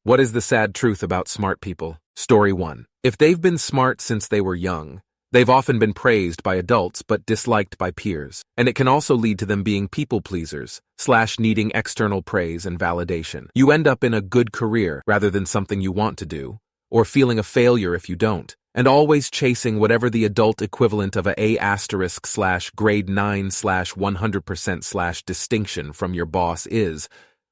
What is the sad truth about smart people? Story 1. If they've been smart since they were young, they've often been praised by adults but disliked by peers, and it can also lead to them being people pleasers / needing external praise and validation. You end up in a good career rather than something you want to do, or feeling a failure if you don't, and always chasing whatever the adult equivalent of a * grade 9 / 100% / distinction from your boss is,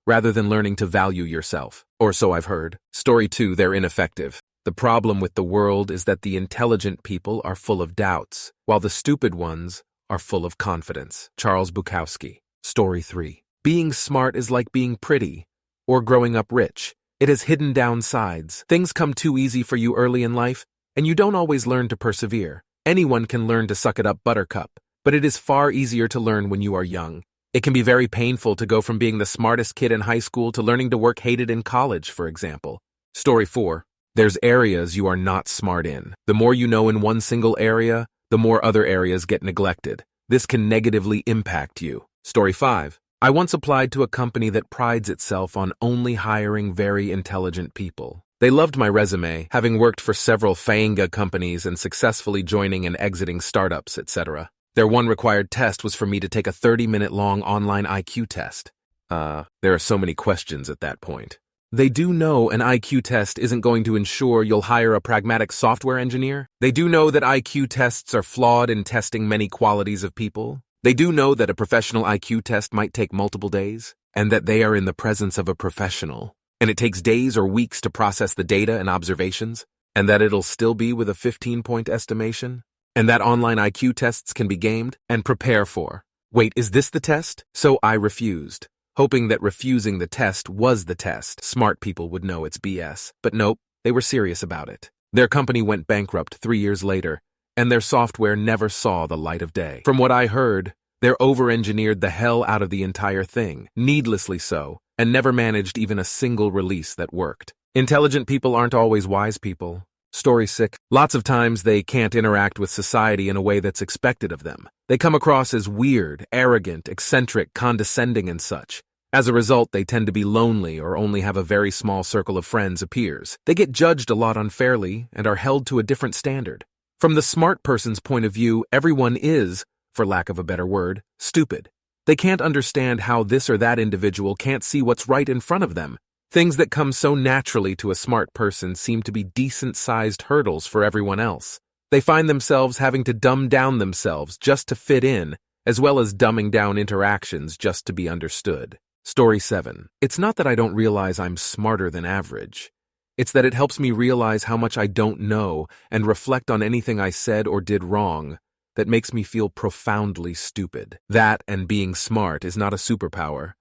rather than learning to value yourself. Or so I've heard. Story 2. They're ineffective. The problem with the world is that the intelligent people are full of doubts, while the stupid ones are full of confidence. Charles Bukowski. Story 3. Being smart is like being pretty, or growing up rich. It has hidden downsides. Things come too easy for you early in life, and you don't always learn to persevere. Anyone can learn to suck it up, buttercup, but it is far easier to learn when you are young. It can be very painful to go from being the smartest kid in high school to learning to work hated in college, for example. Story 4. There's areas you are not smart in. The more you know in one single area, the more other areas get neglected. This can negatively impact you. Story 5. I once applied to a company that prides itself on only hiring very intelligent people. They loved my resume, having worked for several FAANG companies and successfully joining and exiting startups, etc. Their one required test was for me to take a 30-minute-long online IQ test. There are so many questions at that point. They do know an IQ test isn't going to ensure you'll hire a pragmatic software engineer. They do know that IQ tests are flawed in testing many qualities of people. They do know that a professional IQ test might take multiple days, and that they are in the presence of a professional, and it takes days or weeks to process the data and observations, and that it'll still be with a 15-point estimation, and that online IQ tests can be gamed and prepare for. Wait, is this the test? So I refused, hoping that refusing the test was the test. Smart people would know it's BS, but nope, they were serious about it. Their company went bankrupt 3 years later, and their software never saw the light of day. From what I heard, they're over-engineered the hell out of the entire thing, needlessly so, and never managed even a single release that worked. Intelligent people aren't always wise people. Story 6. Lots of times they can't interact with society in a way that's expected of them. They come across as weird, arrogant, eccentric, condescending, and such. As a result, they tend to be lonely or only have a very small circle of friends or peers. They get judged a lot unfairly and are held to a different standard. From the smart person's point of view, everyone is, for lack of a better word, stupid. They can't understand how this or that individual can't see what's right in front of them. Things that come so naturally to a smart person seem to be decent-sized hurdles for everyone else. They find themselves having to dumb down themselves just to fit in, as well as dumbing down interactions just to be understood. Story 7. It's not that I don't realize I'm smarter than average. It's that it helps me realize how much I don't know and reflect on anything I said or did wrong that makes me feel profoundly stupid. That and being smart is not a superpower.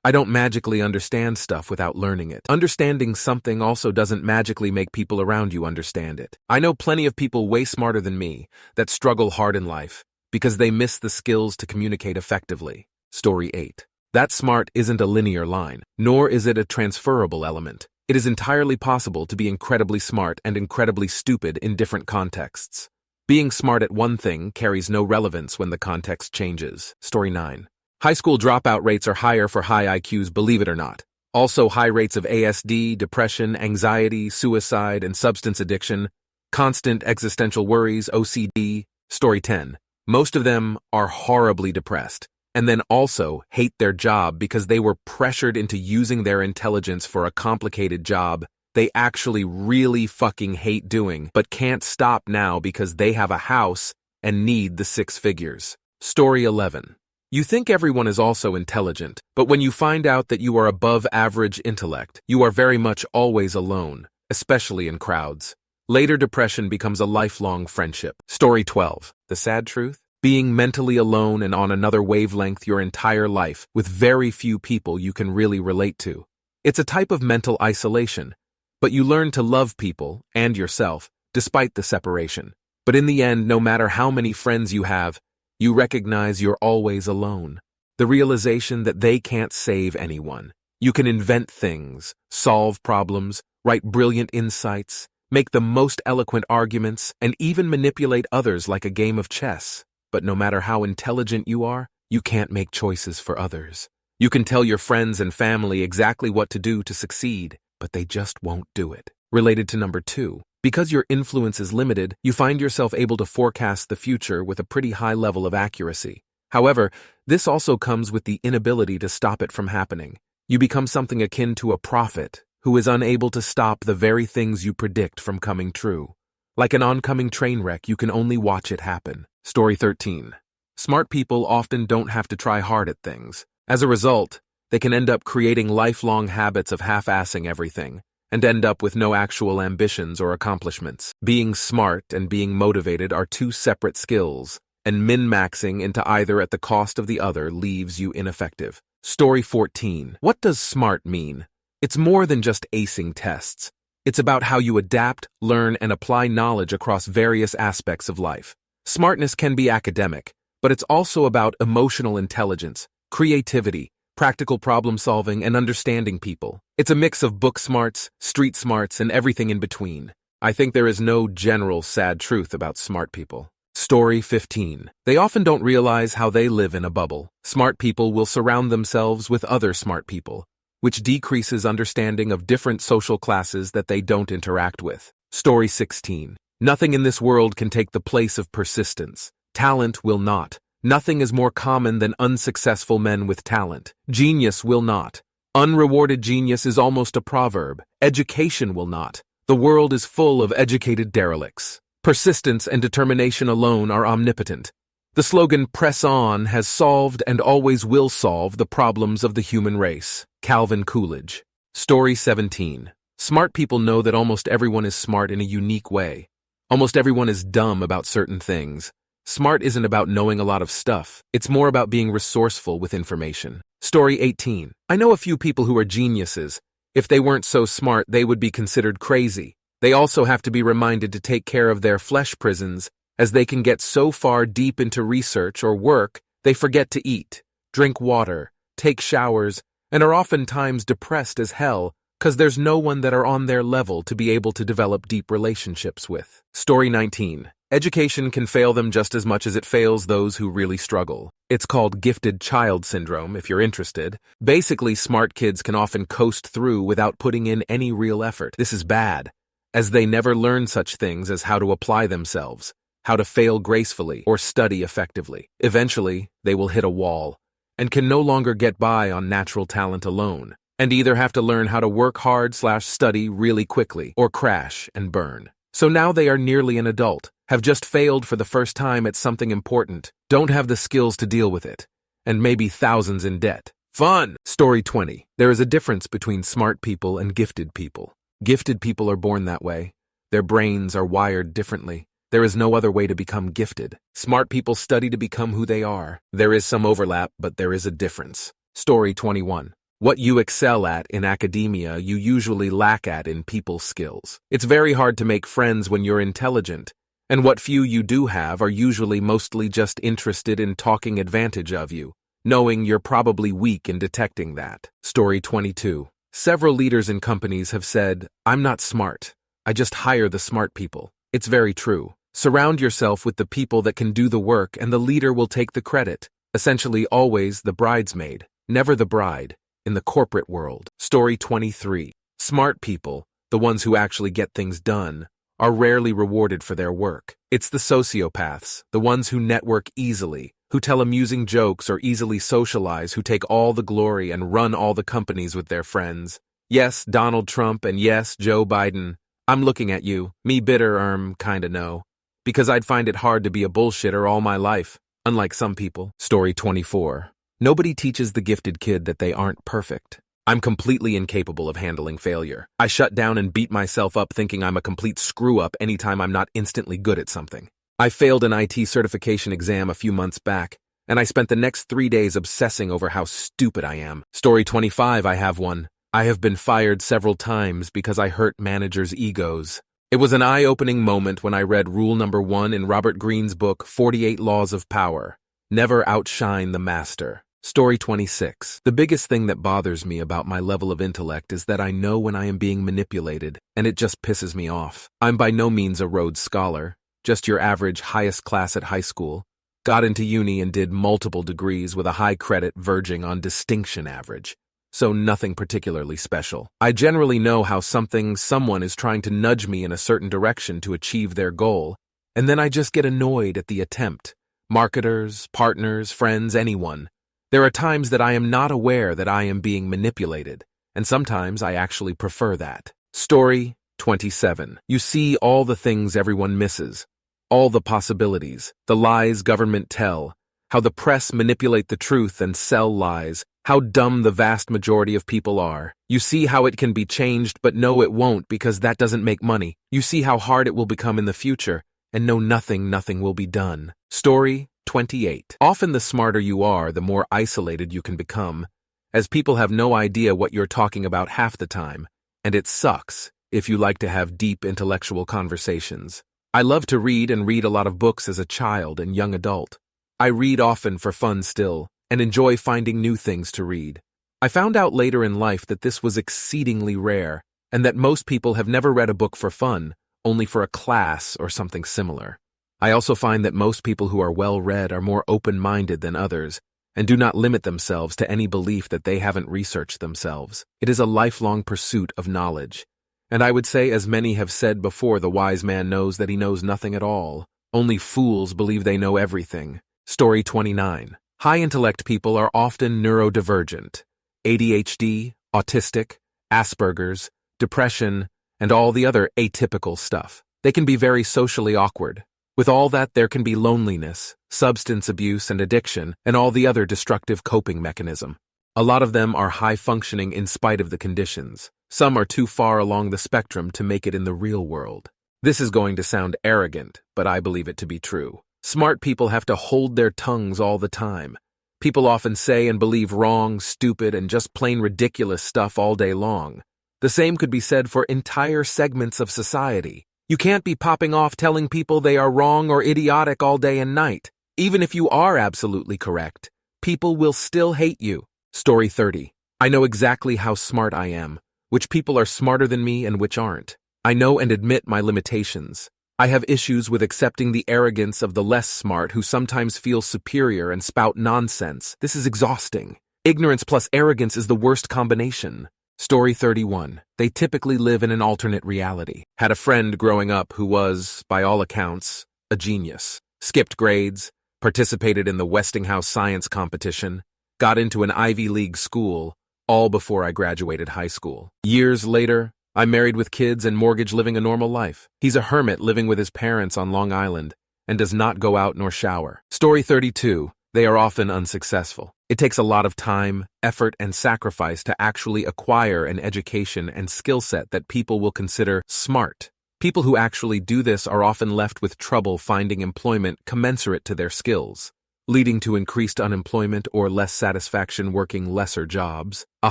I don't magically understand stuff without learning it. Understanding something also doesn't magically make people around you understand it. I know plenty of people way smarter than me that struggle hard in life because they miss the skills to communicate effectively. Story 8. That smart isn't a linear line, nor is it a transferable element. It is entirely possible to be incredibly smart and incredibly stupid in different contexts. Being smart at one thing carries no relevance when the context changes. Story 9. High school dropout rates are higher for high IQs, believe it or not. Also, high rates of ASD, depression, anxiety, suicide, and substance addiction, constant existential worries, OCD. Story 10. Most of them are horribly depressed, and then also hate their job because they were pressured into using their intelligence for a complicated job they actually really fucking hate doing, but can't stop now because they have a house and need the 6 figures. Story 11. You think everyone is also intelligent, but when you find out that you are above average intellect, you are very much always alone, especially in crowds. Later, depression becomes a lifelong friendship. Story 12. The sad truth? Being mentally alone and on another wavelength your entire life with very few people you can really relate to. It's a type of mental isolation, but you learn to love people and yourself despite the separation. But in the end, no matter how many friends you have, you recognize you're always alone. The realization that they can't save anyone. You can invent things, solve problems, write brilliant insights, make the most eloquent arguments, and even manipulate others like a game of chess. But no matter how intelligent you are, you can't make choices for others. You can tell your friends and family exactly what to do to succeed, but they just won't do it. Related to number 2, because your influence is limited, you find yourself able to forecast the future with a pretty high level of accuracy. However, this also comes with the inability to stop it from happening. You become something akin to a prophet who is unable to stop the very things you predict from coming true. Like an oncoming train wreck, you can only watch it happen. Story 13. Smart people often don't have to try hard at things. As a result, they can end up creating lifelong habits of half-assing everything, and end up with no actual ambitions or accomplishments. Being smart and being motivated are two separate skills, and min-maxing into either at the cost of the other leaves you ineffective. Story 14. What does smart mean? It's more than just acing tests. It's about how you adapt, learn, and apply knowledge across various aspects of life. Smartness can be academic, but it's also about emotional intelligence, creativity, practical problem-solving, and understanding people. It's a mix of book smarts, street smarts, and everything in between. I think there is no general sad truth about smart people. Story 15. They often don't realize how they live in a bubble. Smart people will surround themselves with other smart people, which decreases understanding of different social classes that they don't interact with. Story 16. Nothing in this world can take the place of persistence. Talent will not. Nothing is more common than unsuccessful men with talent. Genius will not. Unrewarded genius is almost a proverb. Education will not. The world is full of educated derelicts. Persistence and determination alone are omnipotent. The slogan "Press on" has solved and always will solve the problems of the human race. Calvin Coolidge. Story 17. Smart people know that almost everyone is smart in a unique way. Almost everyone is dumb about certain things. Smart isn't about knowing a lot of stuff. It's more about being resourceful with information. Story 18. I know a few people who are geniuses. If they weren't so smart, they would be considered crazy. They also have to be reminded to take care of their flesh prisons, as they can get so far deep into research or work, they forget to eat, drink water, take showers, and are oftentimes depressed as hell, because there's no one that are on their level to be able to develop deep relationships with. Story 19. Education can fail them just as much as it fails those who really struggle. It's called gifted child syndrome, if you're interested. Basically, smart kids can often coast through without putting in any real effort. This is bad, as they never learn such things as how to apply themselves, how to fail gracefully, or study effectively. Eventually, they will hit a wall, and can no longer get by on natural talent alone, and either have to learn how to work hard/study really quickly, or crash and burn. So now they are nearly an adult, have just failed for the first time at something important, don't have the skills to deal with it, and maybe thousands in debt. Fun! Story 20. There is a difference between smart people and gifted people. Gifted people are born that way. Their brains are wired differently. There is no other way to become gifted. Smart people study to become who they are. There is some overlap, but there is a difference. Story 21. What you excel at in academia, you usually lack at in people skills. It's very hard to make friends when you're intelligent, and what few you do have are usually mostly just interested in talking advantage of you, knowing you're probably weak in detecting that. Story 22. Several leaders in companies have said, "I'm not smart. I just hire the smart people." It's very true. Surround yourself with the people that can do the work, and the leader will take the credit. Essentially always the bridesmaid, never the bride, in the corporate world. Story 23. Smart people, the ones who actually get things done, are rarely rewarded for their work. It's the sociopaths, the ones who network easily, who tell amusing jokes or easily socialize, who take all the glory and run all the companies with their friends. Yes, Donald Trump, and yes, Joe Biden. I'm looking at you, me bitter, kinda know. Because I'd find it hard to be a bullshitter all my life, unlike some people. Story 24. Nobody teaches the gifted kid that they aren't perfect. I'm completely incapable of handling failure. I shut down and beat myself up thinking I'm a complete screw-up anytime I'm not instantly good at something. I failed an IT certification exam a few months back, and I spent the next 3 days obsessing over how stupid I am. Story 25, I have one. I have been fired several times because I hurt managers' egos. It was an eye-opening moment when I read rule number 1 in Robert Greene's book, 48 Laws of Power. Never outshine the master. Story 26. The biggest thing that bothers me about my level of intellect is that I know when I am being manipulated, and it just pisses me off. I'm by no means a Rhodes Scholar, just your average highest class at high school. Got into uni and did multiple degrees with a high credit verging on distinction average. so nothing particularly special. I generally know how someone is trying to nudge me in a certain direction to achieve their goal, and then I just get annoyed at the attempt. Marketers, partners, friends, anyone. There are times that I am not aware that I am being manipulated, and sometimes I actually prefer that. Story 27. You see all the things everyone misses, all the possibilities, the lies government tell, how the press manipulate the truth and sell lies, how dumb the vast majority of people are. You see how it can be changed, but no, it won't because that doesn't make money. You see how hard it will become in the future, and no, nothing will be done. Story 28. Often the smarter you are, the more isolated you can become, as people have no idea what you're talking about half the time, and it sucks if you like to have deep intellectual conversations. I love to read and read a lot of books as a child and young adult. I read often for fun still, and enjoy finding new things to read. I found out later in life that this was exceedingly rare, and that most people have never read a book for fun, only for a class or something similar. I also find that most people who are well-read are more open-minded than others, and do not limit themselves to any belief that they haven't researched themselves. It is a lifelong pursuit of knowledge. And I would say, as many have said before, the wise man knows that he knows nothing at all. Only fools believe they know everything. Story 29. High-intellect people are often neurodivergent. ADHD, autistic, Asperger's, depression, and all the other atypical stuff. They can be very socially awkward. With all that, there can be loneliness, substance abuse and addiction, and all the other destructive coping mechanism. A lot of them are high-functioning in spite of the conditions. Some are too far along the spectrum to make it in the real world. This is going to sound arrogant, but I believe it to be true. Smart people have to hold their tongues all the time. People often say and believe wrong, stupid, and just plain ridiculous stuff all day long. The same could be said for entire segments of society. You can't be popping off telling people they are wrong or idiotic all day and night. Even if you are absolutely correct, people will still hate you. Story 30. I know exactly how smart I am, which people are smarter than me and which aren't. I know and admit my limitations. I have issues with accepting the arrogance of the less smart who sometimes feel superior and spout nonsense. This is exhausting. Ignorance plus arrogance is the worst combination. Story 31. They typically live in an alternate reality. Had a friend growing up who was, by all accounts, a genius. Skipped grades, participated in the Westinghouse science competition, got into an Ivy League school, all before I graduated high school. Years later, I'm married with kids and mortgage, living a normal life. He's a hermit living with his parents on Long Island and does not go out nor shower. Story 32. They are often unsuccessful. It takes a lot of time, effort, and sacrifice to actually acquire an education and skill set that people will consider smart. People who actually do this are often left with trouble finding employment commensurate to their skills, leading to increased unemployment or less satisfaction working lesser jobs, a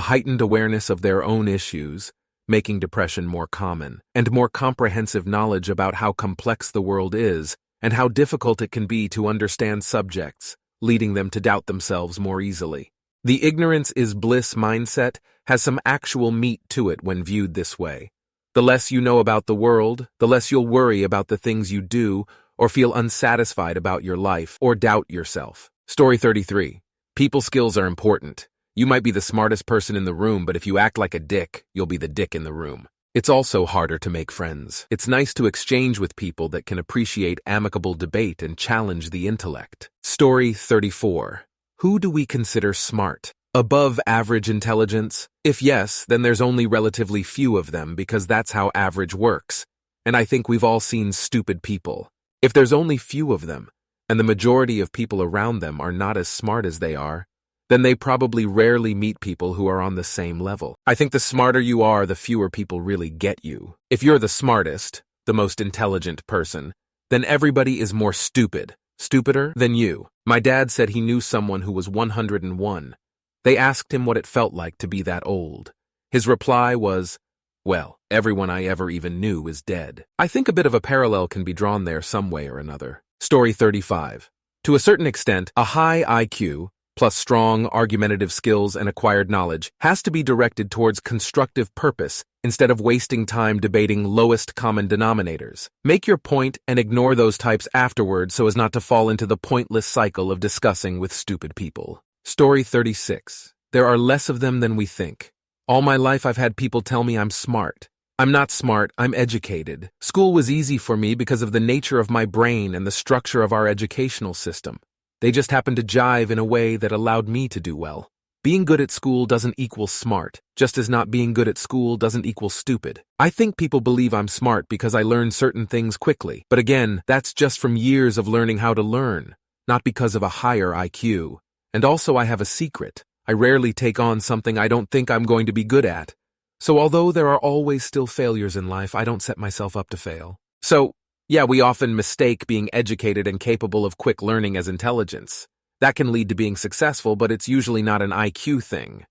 heightened awareness of their own issues, making depression more common, and more comprehensive knowledge about how complex the world is and how difficult it can be to understand subjects, leading them to doubt themselves more easily. The ignorance is bliss mindset has some actual meat to it when viewed this way. The less you know about the world, the less you'll worry about the things you do or feel unsatisfied about your life or doubt yourself. Story 33. People skills are important. You might be the smartest person in the room, but if you act like a dick, you'll be the dick in the room. It's also harder to make friends. It's nice to exchange with people that can appreciate amicable debate and challenge the intellect. Story 34. Who do we consider smart? Above average intelligence? If yes, then there's only relatively few of them because that's how average works. And I think we've all seen stupid people. If there's only few of them, and the majority of people around them are not as smart as they are, then they probably rarely meet people who are on the same level. I think the smarter you are, the fewer people really get you. If you're the smartest, the most intelligent person, then everybody is more stupider than you. My dad said he knew someone who was 101. They asked him what it felt like to be that old. His reply was, "Well, everyone I ever even knew is dead." I think a bit of a parallel can be drawn there some way or another. Story 35. To a certain extent, a high IQ, plus strong argumentative skills and acquired knowledge, has to be directed towards constructive purpose instead of wasting time debating lowest common denominators. Make your point and ignore those types afterwards so as not to fall into the pointless cycle of discussing with stupid people. Story 36. There are less of them than we think. All my life I've had people tell me I'm smart. I'm not smart, I'm educated. School was easy for me because of the nature of my brain and the structure of our educational system. They just happened to jive in a way that allowed me to do well. Being good at school doesn't equal smart, just as not being good at school doesn't equal stupid. I think people believe I'm smart because I learn certain things quickly, but again, that's just from years of learning how to learn, not because of a higher IQ. And also I have a secret. I rarely take on something I don't think I'm going to be good at. So although there are always still failures in life, I don't set myself up to fail. So, yeah, we often mistake being educated and capable of quick learning as intelligence. That can lead to being successful, but it's usually not an IQ thing.